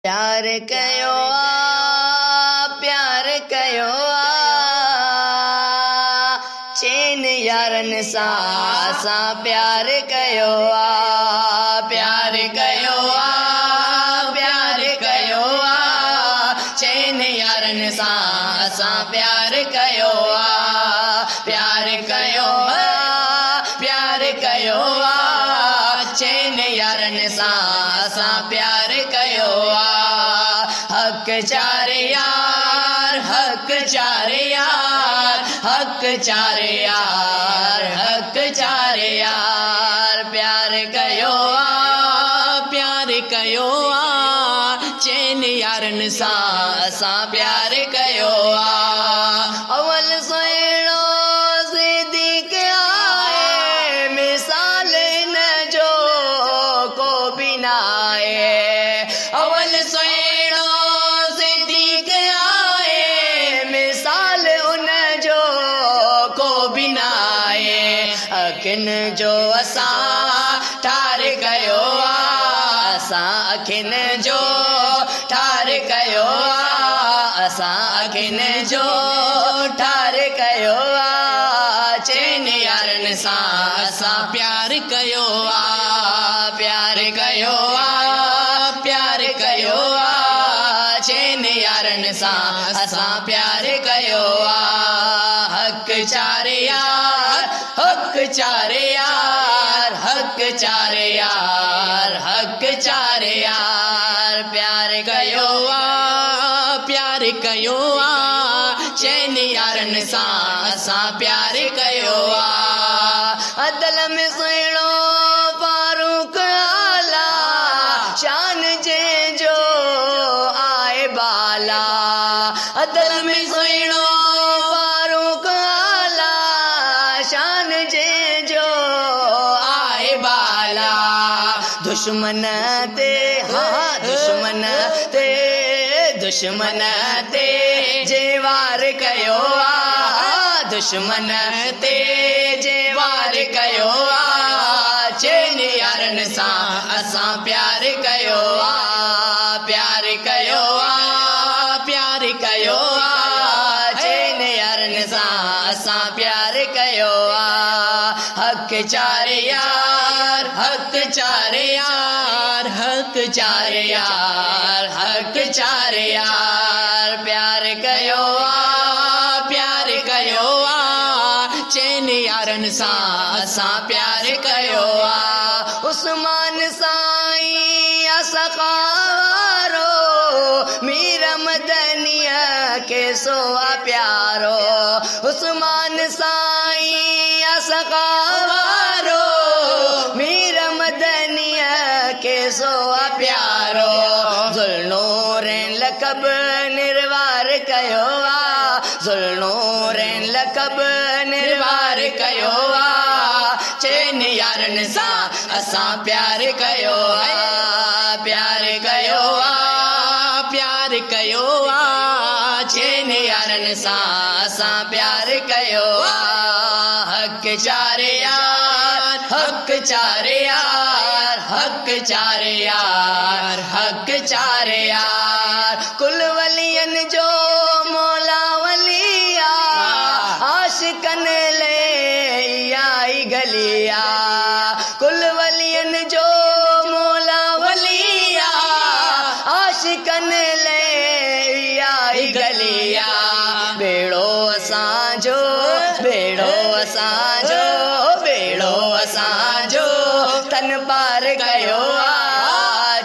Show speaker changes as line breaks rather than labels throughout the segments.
प्यार कयो प्यार कयो चैन यारन सां प्यार कयो प्यार कयो प्यार कयो चैन यारन सां प्यार कयो प्यार कयो प्यार कयो चैन यारन सां प्यार कयो हक चार यार हक चार यार हक चार यार हक चार यार प्यार कयो चैन यारन सां प्यार कयो अवल सुहिणो सिद्दीक़ आहे मिसाल न जो को बि न आहे अवल सुहिणो सिद्दीक़ आहे मिसाल उन जो को बि न आहे अखियुनि जो असां ठार कयो असां अखियुनि जो ठार कयो असां अखियुनि जो ठार कयो चैन यारन सां प्यार कयो प्यार कयो प्यार कयो चैन यारन सां प्यार कयो हक चार यार हक चार यार हक चार यार हक चार यार प्यार कयो चैन यारन सां प्यार कयो अदल में सुहिणो फारूक आला शान जंहिंजो आहे बाला अदल में सुहिणो फारूक आला शान जंहिंजो आहे बाला दुश्मन ते दुश्मन ते जे वार कयो दुश्मन ते जे वार कयो चैन यारन सां प्यार कयो प्यार कयो प्यार कयो चैन यारन सां प्यार कयो हक चार यार हक चार यार हक चार यार हक चार यार प्यार कयो चैन यारन सां प्यार कयो उस्मान साईं सखारो मीर मदनिया के सोआ प्यारो उस्मान साईं सखारो मीर मदनिया के सोआ प्यारो ज़ुल्नूरैन लक़ब निर्वार कयो ज़ुल्नूरैन लक़ब निर्वार कयो चैन यारन सां प्यार कयो प्यार कयो प्यार कयो चैन यारन सां प्यार कयो हक चार यार हक चार यार हक चार यार हक चार यार कुल वलियन जो मौला वलिया आशिकन ले आई गलिया कुल वलियन जो मौला वलिया आशिकन ले आई गलिया बेड़ो असांजो बेड़ो असांजो बेड़ो असांजो तन पार कयो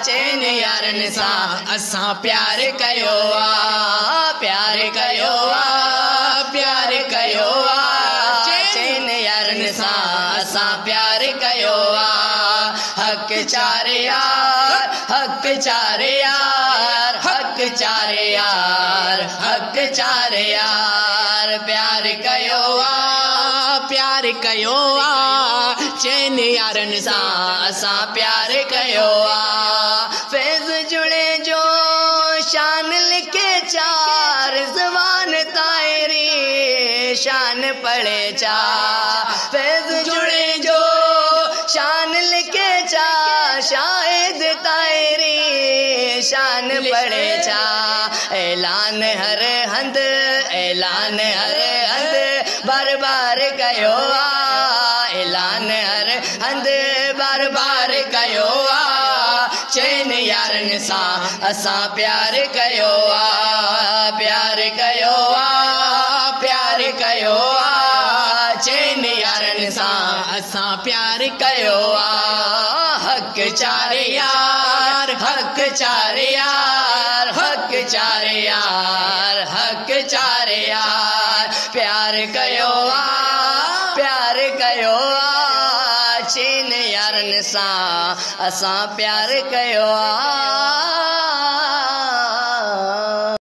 चैन यारन सां प्यार कयो प्यार कयो प्यार कयो चैन यारन सां प्यार कयो हक चार यार हक चार यार हक चार यार हक चार यार प्यार कयो चैन यारन सां प्यार कयो फैज़ जुड़े जो शान लिखे चार ज़बान तायरी शान पढ़े चा फैज़ जुड़े जो शान लिखे चा शाहिद तायरी शान पढ़े छा ऐलान हर हंध ऐलान हर हंध बार बार कयो ऐलान हर हंध बार बार कयो चैन यारन सा असा प्यार कयो प्यार कयो प्यार कयो चैन यारन सा असा प्यार कयो हक चार यार हक चार यार हक चार यार हक चार यार प्यार कयो प्यार कयो चैन यारन सा असा प्यार कयो